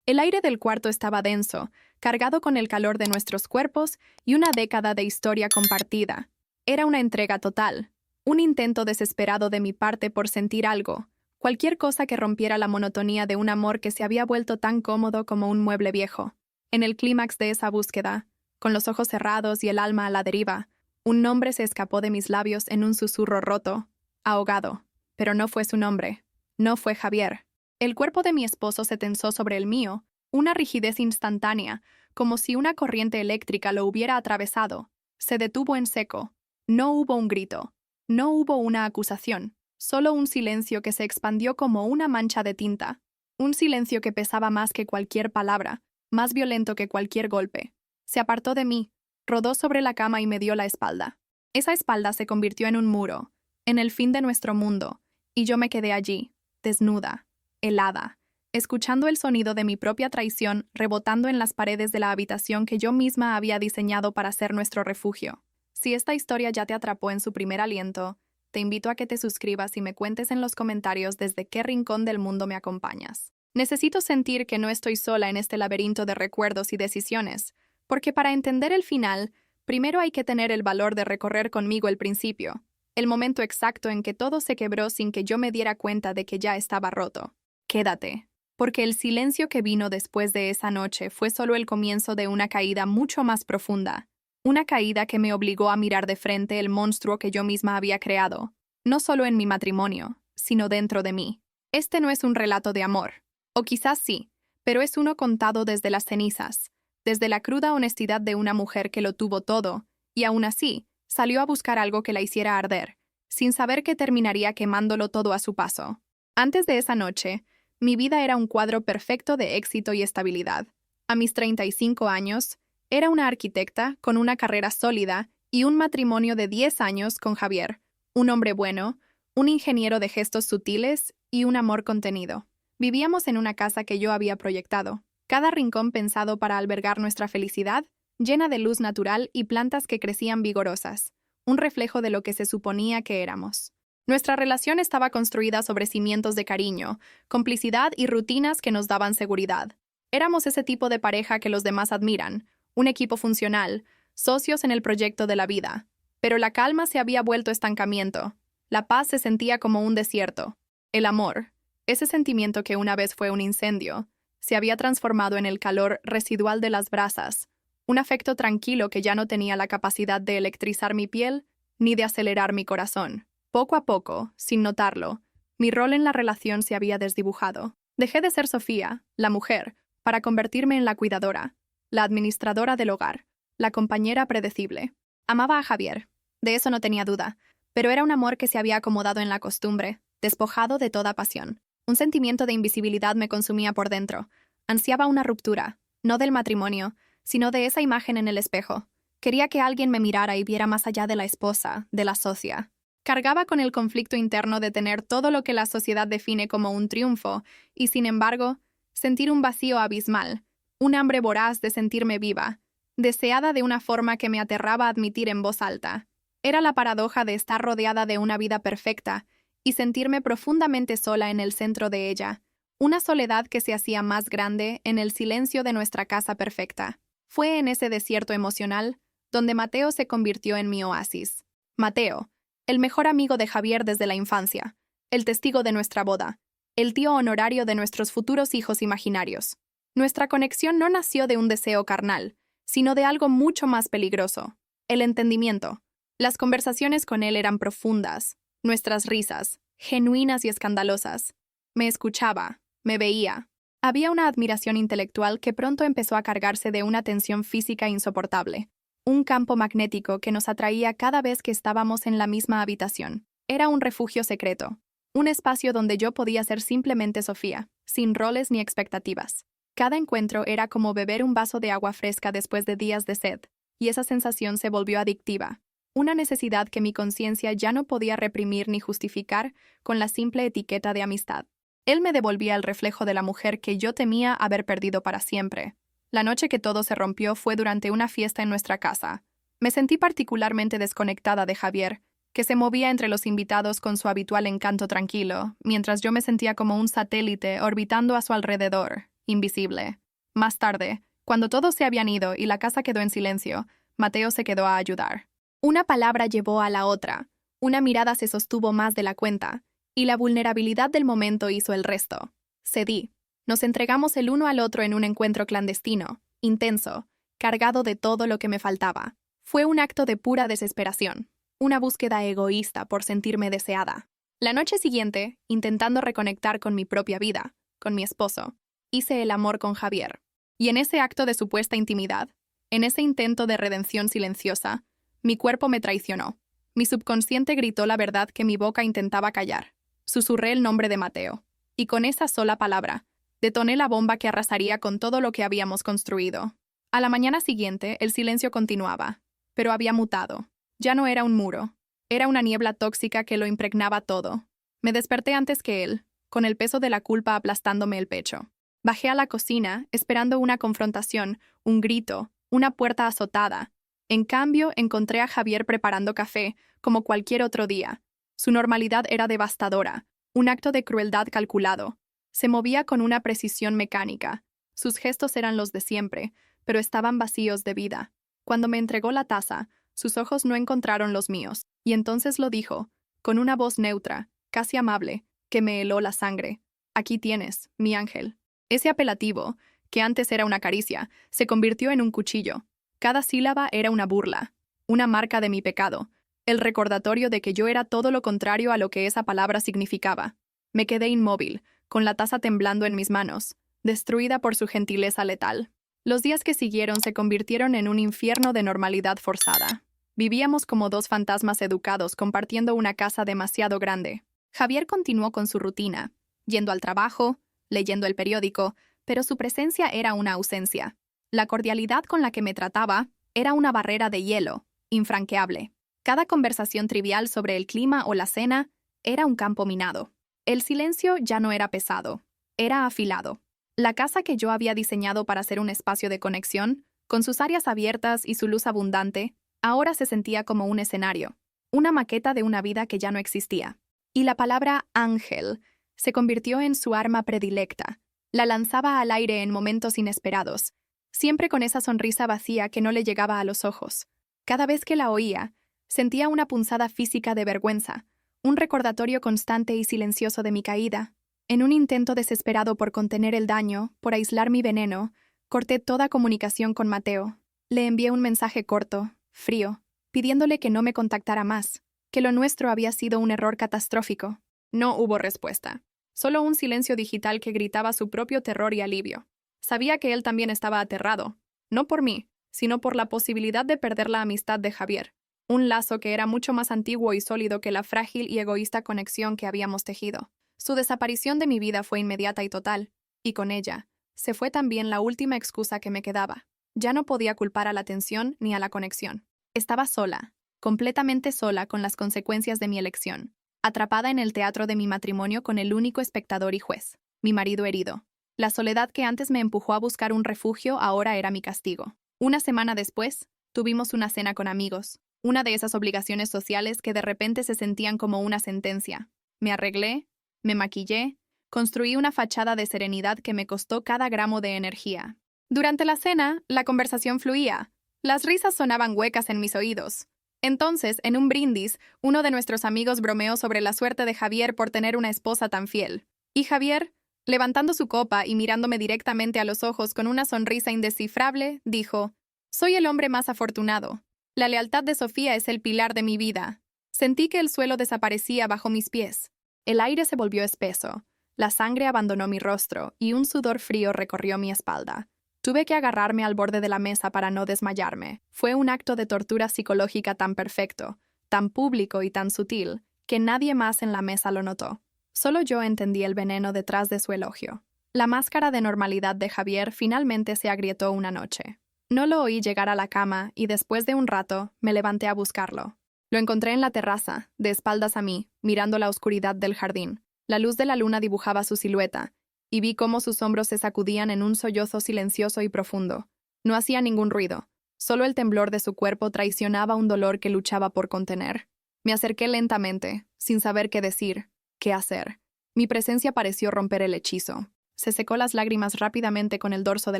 El aire del cuarto estaba denso, cargado con el calor de nuestros cuerpos y una década de historia compartida. Era una entrega total, un intento desesperado de mi parte por sentir algo, cualquier cosa que rompiera la monotonía de un amor que se había vuelto tan cómodo como un mueble viejo. En el clímax de esa búsqueda, con los ojos cerrados y el alma a la deriva, un nombre se escapó de mis labios en un susurro roto, ahogado. Pero no fue su nombre. No fue Javier. El cuerpo de mi esposo se tensó sobre el mío, una rigidez instantánea, como si una corriente eléctrica lo hubiera atravesado. Se detuvo en seco. No hubo un grito. No hubo una acusación. Solo un silencio que se expandió como una mancha de tinta. Un silencio que pesaba más que cualquier palabra, más violento que cualquier golpe. Se apartó de mí, rodó sobre la cama y me dio la espalda. Esa espalda se convirtió en un muro, en el fin de nuestro mundo, y yo me quedé allí, desnuda, helada, escuchando el sonido de mi propia traición rebotando en las paredes de la habitación que yo misma había diseñado para ser nuestro refugio. Si esta historia ya te atrapó en su primer aliento, te invito a que te suscribas y me cuentes en los comentarios desde qué rincón del mundo me acompañas. Necesito sentir que no estoy sola en este laberinto de recuerdos y decisiones, porque para entender el final, primero hay que tener el valor de recorrer conmigo el principio, el momento exacto en que todo se quebró sin que yo me diera cuenta de que ya estaba roto. Quédate, porque el silencio que vino después de esa noche fue solo el comienzo de una caída mucho más profunda, una caída que me obligó a mirar de frente el monstruo que yo misma había creado, no solo en mi matrimonio, sino dentro de mí. Este no es un relato de amor, o quizás sí, pero es uno contado desde las cenizas, desde la cruda honestidad de una mujer que lo tuvo todo, y aún así, salió a buscar algo que la hiciera arder, sin saber que terminaría quemándolo todo a su paso. Antes de esa noche, mi vida era un cuadro perfecto de éxito y estabilidad. A mis 35 años, era una arquitecta con una carrera sólida y un matrimonio de 10 años con Javier, un hombre bueno, un ingeniero de gestos sutiles y un amor contenido. Vivíamos en una casa que yo había proyectado, cada rincón pensado para albergar nuestra felicidad, llena de luz natural y plantas que crecían vigorosas, un reflejo de lo que se suponía que éramos. Nuestra relación estaba construida sobre cimientos de cariño, complicidad y rutinas que nos daban seguridad. Éramos ese tipo de pareja que los demás admiran, un equipo funcional, socios en el proyecto de la vida. Pero la calma se había vuelto estancamiento. La paz se sentía como un desierto. El amor, ese sentimiento que una vez fue un incendio, se había transformado en el calor residual de las brasas, un afecto tranquilo que ya no tenía la capacidad de electrizar mi piel ni de acelerar mi corazón. Poco a poco, sin notarlo, mi rol en la relación se había desdibujado. Dejé de ser Sofía, la mujer, para convertirme en la cuidadora, la administradora del hogar, la compañera predecible. Amaba a Javier, de eso no tenía duda, pero era un amor que se había acomodado en la costumbre, despojado de toda pasión. Un sentimiento de invisibilidad me consumía por dentro. Ansiaba una ruptura, no del matrimonio, sino de esa imagen en el espejo. Quería que alguien me mirara y viera más allá de la esposa, de la socia. Cargaba con el conflicto interno de tener todo lo que la sociedad define como un triunfo, y sin embargo, sentir un vacío abismal, un hambre voraz de sentirme viva, deseada de una forma que me aterraba admitir en voz alta. Era la paradoja de estar rodeada de una vida perfecta y sentirme profundamente sola en el centro de ella, una soledad que se hacía más grande en el silencio de nuestra casa perfecta. Fue en ese desierto emocional donde Mateo se convirtió en mi oasis. Mateo, el mejor amigo de Javier desde la infancia, el testigo de nuestra boda, el tío honorario de nuestros futuros hijos imaginarios. Nuestra conexión no nació de un deseo carnal, sino de algo mucho más peligroso, el entendimiento. Las conversaciones con él eran profundas, nuestras risas, genuinas y escandalosas. Me escuchaba, me veía. Había una admiración intelectual que pronto empezó a cargarse de una tensión física insoportable, un campo magnético que nos atraía cada vez que estábamos en la misma habitación. Era un refugio secreto, un espacio donde yo podía ser simplemente Sofía, sin roles ni expectativas. Cada encuentro era como beber un vaso de agua fresca después de días de sed, y esa sensación se volvió adictiva, una necesidad que mi conciencia ya no podía reprimir ni justificar con la simple etiqueta de amistad. Él me devolvía el reflejo de la mujer que yo temía haber perdido para siempre. La noche que todo se rompió fue durante una fiesta en nuestra casa. Me sentí particularmente desconectada de Javier, que se movía entre los invitados con su habitual encanto tranquilo, mientras yo me sentía como un satélite orbitando a su alrededor, invisible. Más tarde, cuando todos se habían ido y la casa quedó en silencio, Mateo se quedó a ayudar. Una palabra llevó a la otra, una mirada se sostuvo más de la cuenta, y la vulnerabilidad del momento hizo el resto. Cedí. Nos entregamos el uno al otro en un encuentro clandestino, intenso, cargado de todo lo que me faltaba. Fue un acto de pura desesperación, una búsqueda egoísta por sentirme deseada. La noche siguiente, intentando reconectar con mi propia vida, con mi esposo, hice el amor con Javier. Y en ese acto de supuesta intimidad, en ese intento de redención silenciosa, mi cuerpo me traicionó. Mi subconsciente gritó la verdad que mi boca intentaba callar. Susurré el nombre de Mateo. Y con esa sola palabra, detoné la bomba que arrasaría con todo lo que habíamos construido. A la mañana siguiente, el silencio continuaba, pero había mutado. Ya no era un muro. Era una niebla tóxica que lo impregnaba todo. Me desperté antes que él, con el peso de la culpa aplastándome el pecho. Bajé a la cocina, esperando una confrontación, un grito, una puerta azotada. En cambio, encontré a Javier preparando café, como cualquier otro día. Su normalidad era devastadora, un acto de crueldad calculado. Se movía con una precisión mecánica. Sus gestos eran los de siempre, pero estaban vacíos de vida. Cuando me entregó la taza, sus ojos no encontraron los míos, y entonces lo dijo, con una voz neutra, casi amable, que me heló la sangre. Aquí tienes, mi ángel. Ese apelativo, que antes era una caricia, se convirtió en un cuchillo. Cada sílaba era una burla, una marca de mi pecado, el recordatorio de que yo era todo lo contrario a lo que esa palabra significaba. Me quedé inmóvil, con la taza temblando en mis manos, destruida por su gentileza letal. Los días que siguieron se convirtieron en un infierno de normalidad forzada. Vivíamos como dos fantasmas educados compartiendo una casa demasiado grande. Javier continuó con su rutina, yendo al trabajo, leyendo el periódico, pero su presencia era una ausencia. La cordialidad con la que me trataba era una barrera de hielo, infranqueable. Cada conversación trivial sobre el clima o la cena era un campo minado. El silencio ya no era pesado, era afilado. La casa que yo había diseñado para ser un espacio de conexión, con sus áreas abiertas y su luz abundante, ahora se sentía como un escenario, una maqueta de una vida que ya no existía. Y la palabra ángel se convirtió en su arma predilecta. La lanzaba al aire en momentos inesperados, siempre con esa sonrisa vacía que no le llegaba a los ojos. Cada vez que la oía, sentía una punzada física de vergüenza, un recordatorio constante y silencioso de mi caída. En un intento desesperado por contener el daño, por aislar mi veneno, corté toda comunicación con Mateo. Le envié un mensaje corto, frío, pidiéndole que no me contactara más, que lo nuestro había sido un error catastrófico. No hubo respuesta. Solo un silencio digital que gritaba su propio terror y alivio. Sabía que él también estaba aterrado, no por mí, sino por la posibilidad de perder la amistad de Javier, un lazo que era mucho más antiguo y sólido que la frágil y egoísta conexión que habíamos tejido. Su desaparición de mi vida fue inmediata y total, y con ella, se fue también la última excusa que me quedaba. Ya no podía culpar a la tensión ni a la conexión. Estaba sola, completamente sola con las consecuencias de mi elección, atrapada en el teatro de mi matrimonio con el único espectador y juez, mi marido herido. La soledad que antes me empujó a buscar un refugio ahora era mi castigo. Una semana después, tuvimos una cena con amigos, una de esas obligaciones sociales que de repente se sentían como una sentencia. Me arreglé, me maquillé, construí una fachada de serenidad que me costó cada gramo de energía. Durante la cena, la conversación fluía. Las risas sonaban huecas en mis oídos. Entonces, en un brindis, uno de nuestros amigos bromeó sobre la suerte de Javier por tener una esposa tan fiel. Y Javier, levantando su copa y mirándome directamente a los ojos con una sonrisa indescifrable, dijo: «Soy el hombre más afortunado. La lealtad de Sofía es el pilar de mi vida». Sentí que el suelo desaparecía bajo mis pies. El aire se volvió espeso, la sangre abandonó mi rostro y un sudor frío recorrió mi espalda. Tuve que agarrarme al borde de la mesa para no desmayarme. Fue un acto de tortura psicológica tan perfecto, tan público y tan sutil, que nadie más en la mesa lo notó. Solo yo entendí el veneno detrás de su elogio. La máscara de normalidad de Javier finalmente se agrietó una noche. No lo oí llegar a la cama y después de un rato me levanté a buscarlo. Lo encontré en la terraza, de espaldas a mí, mirando la oscuridad del jardín. La luz de la luna dibujaba su silueta, y vi cómo sus hombros se sacudían en un sollozo silencioso y profundo. No hacía ningún ruido, solo el temblor de su cuerpo traicionaba un dolor que luchaba por contener. Me acerqué lentamente, sin saber qué decir, qué hacer. Mi presencia pareció romper el hechizo. Se secó las lágrimas rápidamente con el dorso de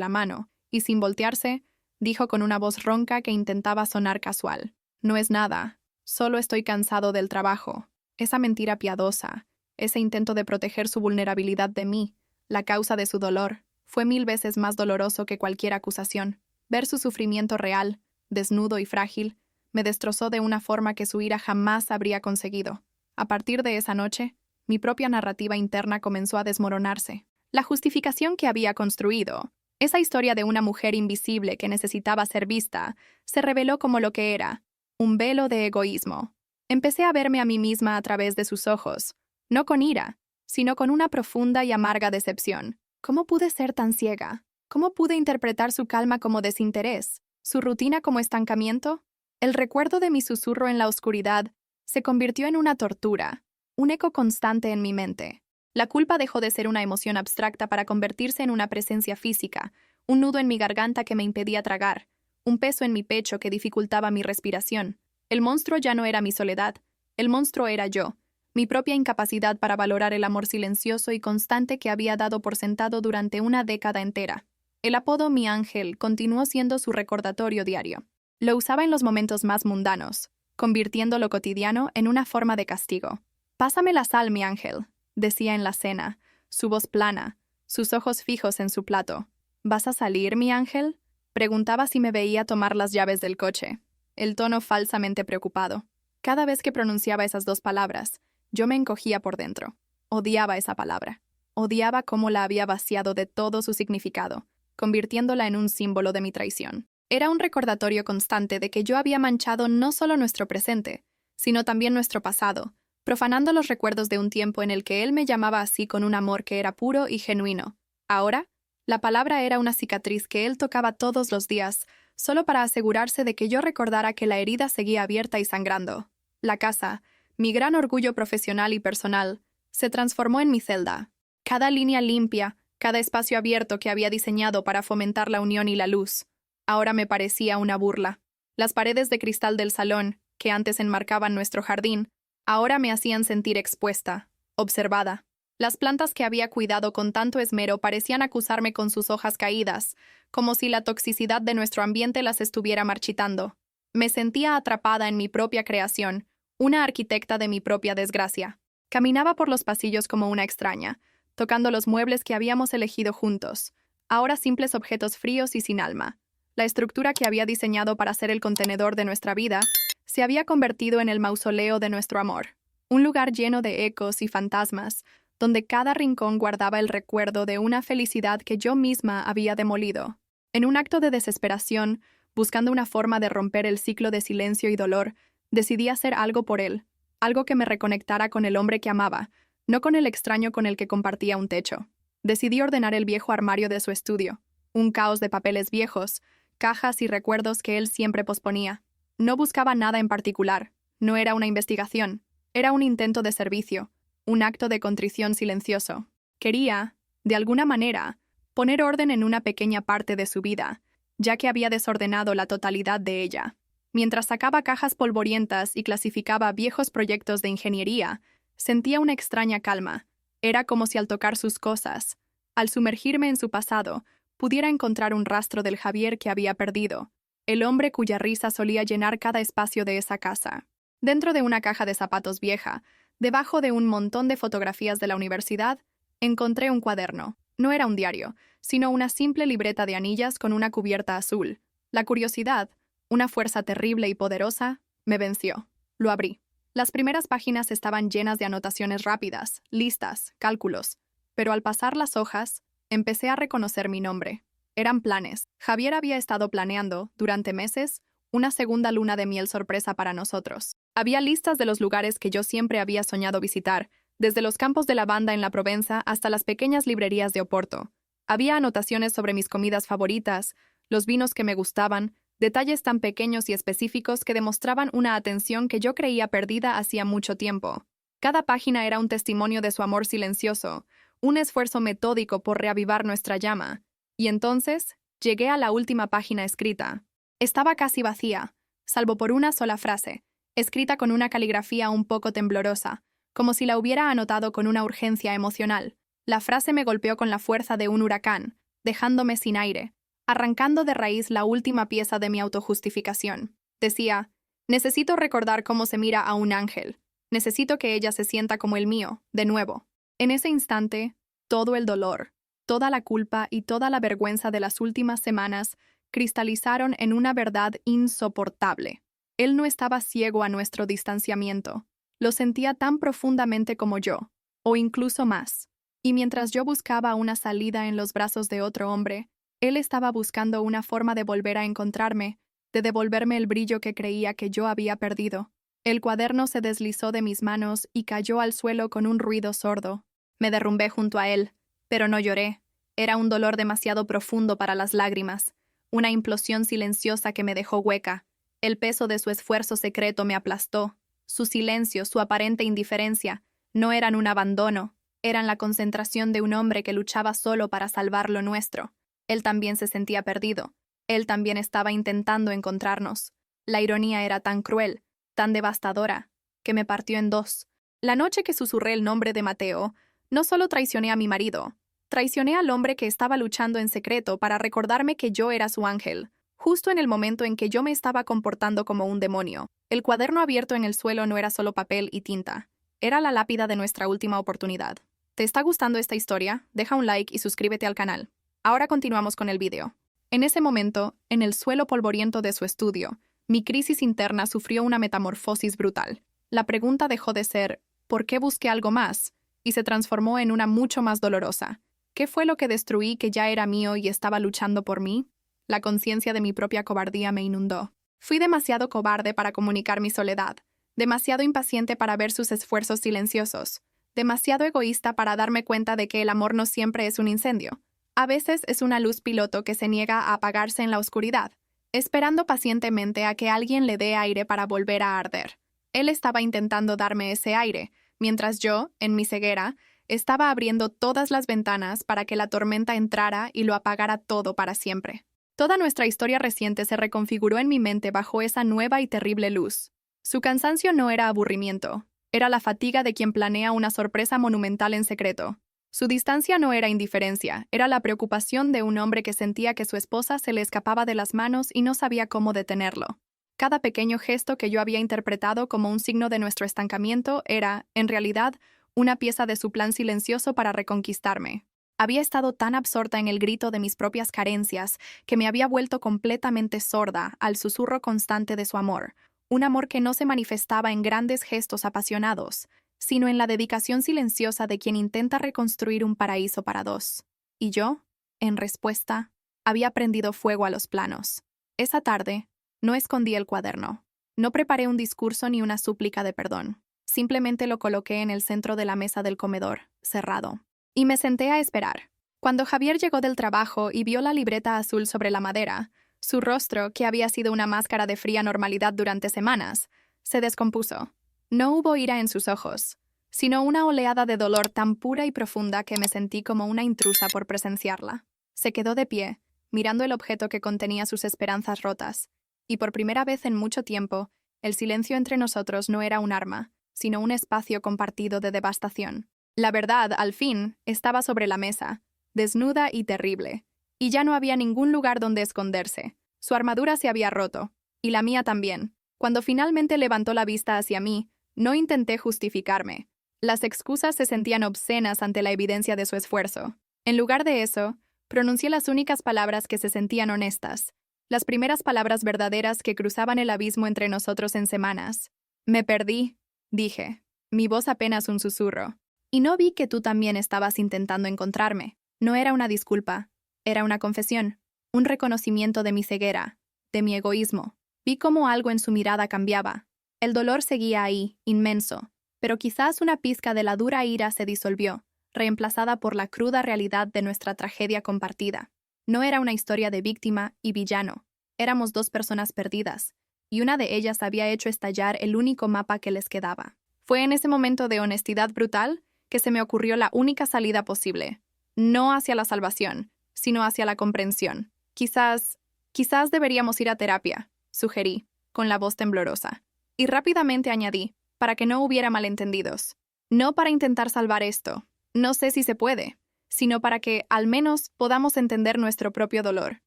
la mano, y sin voltearse, dijo con una voz ronca que intentaba sonar casual. No es nada, solo estoy cansado del trabajo. Esa mentira piadosa, ese intento de proteger su vulnerabilidad de mí, la causa de su dolor, fue 1000 veces más doloroso que cualquier acusación. Ver su sufrimiento real, desnudo y frágil, me destrozó de una forma que su ira jamás habría conseguido. A partir de esa noche, mi propia narrativa interna comenzó a desmoronarse. La justificación que había construido, esa historia de una mujer invisible que necesitaba ser vista, se reveló como lo que era, un velo de egoísmo. Empecé a verme a mí misma a través de sus ojos, no con ira, sino con una profunda y amarga decepción. ¿Cómo pude ser tan ciega? ¿Cómo pude interpretar su calma como desinterés, su rutina como estancamiento? El recuerdo de mi susurro en la oscuridad se convirtió en una tortura, un eco constante en mi mente. La culpa dejó de ser una emoción abstracta para convertirse en una presencia física, un nudo en mi garganta que me impedía tragar, un peso en mi pecho que dificultaba mi respiración. El monstruo ya no era mi soledad, el monstruo era yo, mi propia incapacidad para valorar el amor silencioso y constante que había dado por sentado durante una década entera. El apodo Mi Ángel continuó siendo su recordatorio diario. Lo usaba en los momentos más mundanos, convirtiendo lo cotidiano en una forma de castigo. «Pásame la sal, mi ángel», decía en la cena, su voz plana, sus ojos fijos en su plato. «¿Vas a salir, mi ángel?», preguntaba si me veía tomar las llaves del coche, el tono falsamente preocupado. Cada vez que pronunciaba esas 2 palabras, yo me encogía por dentro. Odiaba esa palabra. Odiaba cómo la había vaciado de todo su significado, convirtiéndola en un símbolo de mi traición. Era un recordatorio constante de que yo había manchado no solo nuestro presente, sino también nuestro pasado, profanando los recuerdos de un tiempo en el que él me llamaba así con un amor que era puro y genuino. Ahora, la palabra era una cicatriz que él tocaba todos los días, solo para asegurarse de que yo recordara que la herida seguía abierta y sangrando. La casa, mi gran orgullo profesional y personal, se transformó en mi celda. Cada línea limpia, cada espacio abierto que había diseñado para fomentar la unión y la luz, ahora me parecía una burla. Las paredes de cristal del salón, que antes enmarcaban nuestro jardín, ahora me hacían sentir expuesta, observada. Las plantas que había cuidado con tanto esmero parecían acusarme con sus hojas caídas, como si la toxicidad de nuestro ambiente las estuviera marchitando. Me sentía atrapada en mi propia creación, una arquitecta de mi propia desgracia. Caminaba por los pasillos como una extraña, tocando los muebles que habíamos elegido juntos, ahora simples objetos fríos y sin alma. La estructura que había diseñado para ser el contenedor de nuestra vida se había convertido en el mausoleo de nuestro amor, un lugar lleno de ecos y fantasmas, donde cada rincón guardaba el recuerdo de una felicidad que yo misma había demolido. En un acto de desesperación, buscando una forma de romper el ciclo de silencio y dolor, decidí hacer algo por él, algo que me reconectara con el hombre que amaba, no con el extraño con el que compartía un techo. Decidí ordenar el viejo armario de su estudio, un caos de papeles viejos, cajas y recuerdos que él siempre posponía. No buscaba nada en particular, no era una investigación, era un intento de servicio, un acto de contrición silencioso. Quería, de alguna manera, poner orden en una pequeña parte de su vida, ya que había desordenado la totalidad de ella. Mientras sacaba cajas polvorientas y clasificaba viejos proyectos de ingeniería, sentía una extraña calma. Era como si al tocar sus cosas, al sumergirme en su pasado, pudiera encontrar un rastro del Javier que había perdido, el hombre cuya risa solía llenar cada espacio de esa casa. Dentro de una caja de zapatos vieja, debajo de un montón de fotografías de la universidad, encontré un cuaderno. No era un diario, sino una simple libreta de anillas con una cubierta azul. La curiosidad, una fuerza terrible y poderosa, me venció. Lo abrí. Las primeras páginas estaban llenas de anotaciones rápidas, listas, cálculos, pero al pasar las hojas, empecé a reconocer mi nombre. Eran planes. Javier había estado planeando, durante meses, una segunda luna de miel sorpresa para nosotros. Había listas de los lugares que yo siempre había soñado visitar, desde los campos de lavanda en la Provenza hasta las pequeñas librerías de Oporto. Había anotaciones sobre mis comidas favoritas, los vinos que me gustaban, detalles tan pequeños y específicos que demostraban una atención que yo creía perdida hacía mucho tiempo. Cada página era un testimonio de su amor silencioso, un esfuerzo metódico por reavivar nuestra llama. Y entonces, llegué a la última página escrita. Estaba casi vacía, salvo por una sola frase, escrita con una caligrafía un poco temblorosa, como si la hubiera anotado con una urgencia emocional. La frase me golpeó con la fuerza de un huracán, dejándome sin aire, arrancando de raíz la última pieza de mi autojustificación. Decía, necesito recordar cómo se mira a un ángel. Necesito que ella se sienta como el mío, de nuevo. En ese instante, todo el dolor, toda la culpa y toda la vergüenza de las últimas semanas cristalizaron en una verdad insoportable. Él no estaba ciego a nuestro distanciamiento. Lo sentía tan profundamente como yo, o incluso más. Y mientras yo buscaba una salida en los brazos de otro hombre, él estaba buscando una forma de volver a encontrarme, de devolverme el brillo que creía que yo había perdido. El cuaderno se deslizó de mis manos y cayó al suelo con un ruido sordo. Me derrumbé junto a él, pero no lloré. Era un dolor demasiado profundo para las lágrimas, una implosión silenciosa que me dejó hueca. El peso de su esfuerzo secreto me aplastó. Su silencio, su aparente indiferencia, no eran un abandono, eran la concentración de un hombre que luchaba solo para salvar lo nuestro. Él también se sentía perdido. Él también estaba intentando encontrarnos. La ironía era tan cruel, tan devastadora, que me partió en dos. La noche que susurré el nombre de Mateo, no solo traicioné a mi marido, traicioné al hombre que estaba luchando en secreto para recordarme que yo era su ángel, justo en el momento en que yo me estaba comportando como un demonio. El cuaderno abierto en el suelo no era solo papel y tinta, era la lápida de nuestra última oportunidad. ¿Te está gustando esta historia? Deja un like y suscríbete al canal. Ahora continuamos con el video. En ese momento, en el suelo polvoriento de su estudio, mi crisis interna sufrió una metamorfosis brutal. La pregunta dejó de ser ¿por qué busqué algo más? Y se transformó en una mucho más dolorosa. ¿Qué fue lo que destruí que ya era mío y estaba luchando por mí? La conciencia de mi propia cobardía me inundó. Fui demasiado cobarde para comunicar mi soledad, demasiado impaciente para ver sus esfuerzos silenciosos, demasiado egoísta para darme cuenta de que el amor no siempre es un incendio. A veces es una luz piloto que se niega a apagarse en la oscuridad, esperando pacientemente a que alguien le dé aire para volver a arder. Él estaba intentando darme ese aire, mientras yo, en mi ceguera, estaba abriendo todas las ventanas para que la tormenta entrara y lo apagara todo para siempre. Toda nuestra historia reciente se reconfiguró en mi mente bajo esa nueva y terrible luz. Su cansancio no era aburrimiento, era la fatiga de quien planea una sorpresa monumental en secreto. Su distancia no era indiferencia, era la preocupación de un hombre que sentía que su esposa se le escapaba de las manos y no sabía cómo detenerlo. Cada pequeño gesto que yo había interpretado como un signo de nuestro estancamiento era, en realidad, una pieza de su plan silencioso para reconquistarme. Había estado tan absorta en el grito de mis propias carencias que me había vuelto completamente sorda al susurro constante de su amor, un amor que no se manifestaba en grandes gestos apasionados, sino en la dedicación silenciosa de quien intenta reconstruir un paraíso para dos. Y yo, en respuesta, había prendido fuego a los planos. Esa tarde, no escondí el cuaderno. No preparé un discurso ni una súplica de perdón. Simplemente lo coloqué en el centro de la mesa del comedor, cerrado. Y me senté a esperar. Cuando Javier llegó del trabajo y vio la libreta azul sobre la madera, su rostro, que había sido una máscara de fría normalidad durante semanas, se descompuso. No hubo ira en sus ojos, sino una oleada de dolor tan pura y profunda que me sentí como una intrusa por presenciarla. Se quedó de pie, mirando el objeto que contenía sus esperanzas rotas, y por primera vez en mucho tiempo, el silencio entre nosotros no era un arma, sino un espacio compartido de devastación. La verdad, al fin, estaba sobre la mesa, desnuda y terrible, y ya no había ningún lugar donde esconderse. Su armadura se había roto, y la mía también. Cuando finalmente levantó la vista hacia mí, no intenté justificarme. Las excusas se sentían obscenas ante la evidencia de su esfuerzo. En lugar de eso, pronuncié las únicas palabras que se sentían honestas, las primeras palabras verdaderas que cruzaban el abismo entre nosotros en semanas. Me perdí, dije, mi voz apenas un susurro. Y no vi que tú también estabas intentando encontrarme. No era una disculpa, era una confesión, un reconocimiento de mi ceguera, de mi egoísmo. Vi cómo algo en su mirada cambiaba. El dolor seguía ahí, inmenso, pero quizás una pizca de la dura ira se disolvió, reemplazada por la cruda realidad de nuestra tragedia compartida. No era una historia de víctima y villano. Éramos dos personas perdidas, y una de ellas había hecho estallar el único mapa que les quedaba. Fue en ese momento de honestidad brutal que se me ocurrió la única salida posible. No hacia la salvación, sino hacia la comprensión. Quizás deberíamos ir a terapia, sugerí, con la voz temblorosa. Y rápidamente añadí, para que no hubiera malentendidos. No para intentar salvar esto, No sé si se puede, sino para que, al menos, podamos entender nuestro propio dolor,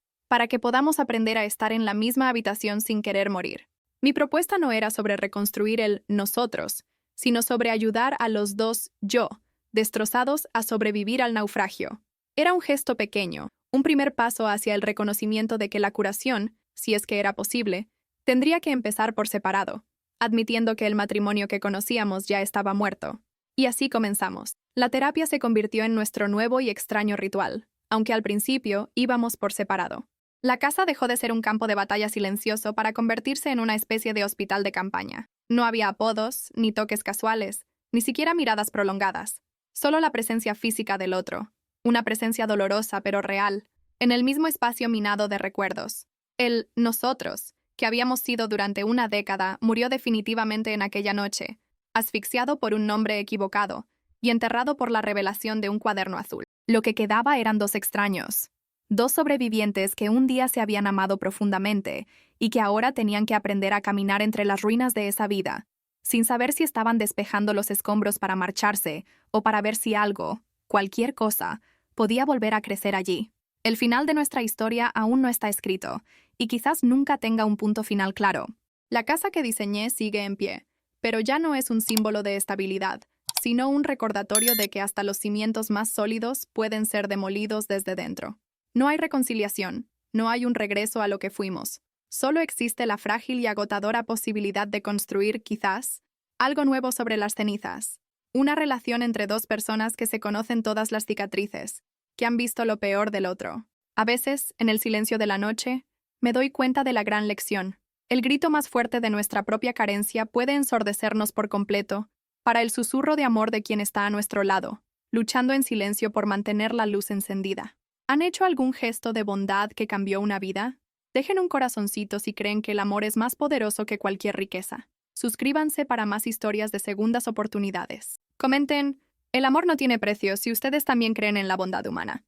para que podamos aprender a estar en la misma habitación sin querer morir. Mi propuesta no era sobre reconstruir el nosotros, sino sobre ayudar a los dos yo, destrozados, a sobrevivir al naufragio. Era un gesto pequeño, un primer paso hacia el reconocimiento de que la curación, si es que era posible, tendría que empezar por separado, admitiendo que el matrimonio que conocíamos ya estaba muerto. Y así comenzamos. La terapia se convirtió en nuestro nuevo y extraño ritual, aunque al principio íbamos por separado. La casa dejó de ser un campo de batalla silencioso para convertirse en una especie de hospital de campaña. No había apodos, ni toques casuales, ni siquiera miradas prolongadas. Solo la presencia física del otro, una presencia dolorosa pero real, en el mismo espacio minado de recuerdos. El nosotros, que habíamos sido durante una década, murió definitivamente en aquella noche, asfixiado por un nombre equivocado y enterrado por la revelación de un cuaderno azul. Lo que quedaba eran dos extraños, dos sobrevivientes que un día se habían amado profundamente y que ahora tenían que aprender a caminar entre las ruinas de esa vida, sin saber si estaban despejando los escombros para marcharse o para ver si algo, cualquier cosa, podía volver a crecer allí. El final de nuestra historia aún no está escrito, y quizás nunca tenga un punto final claro. La casa que diseñé sigue en pie, pero ya no es un símbolo de estabilidad, sino un recordatorio de que hasta los cimientos más sólidos pueden ser demolidos desde dentro. No hay reconciliación, no hay un regreso a lo que fuimos. Solo existe la frágil y agotadora posibilidad de construir, quizás, algo nuevo sobre las cenizas. Una relación entre dos personas que se conocen todas las cicatrices, que han visto lo peor del otro. A veces, en el silencio de la noche, me doy cuenta de la gran lección. El grito más fuerte de nuestra propia carencia puede ensordecernos por completo, para el susurro de amor de quien está a nuestro lado, luchando en silencio por mantener la luz encendida. ¿Han hecho algún gesto de bondad que cambió una vida? Dejen un corazoncito si creen que el amor es más poderoso que cualquier riqueza. Suscríbanse para más historias de segundas oportunidades. Comenten, el amor no tiene precio si ustedes también creen en la bondad humana.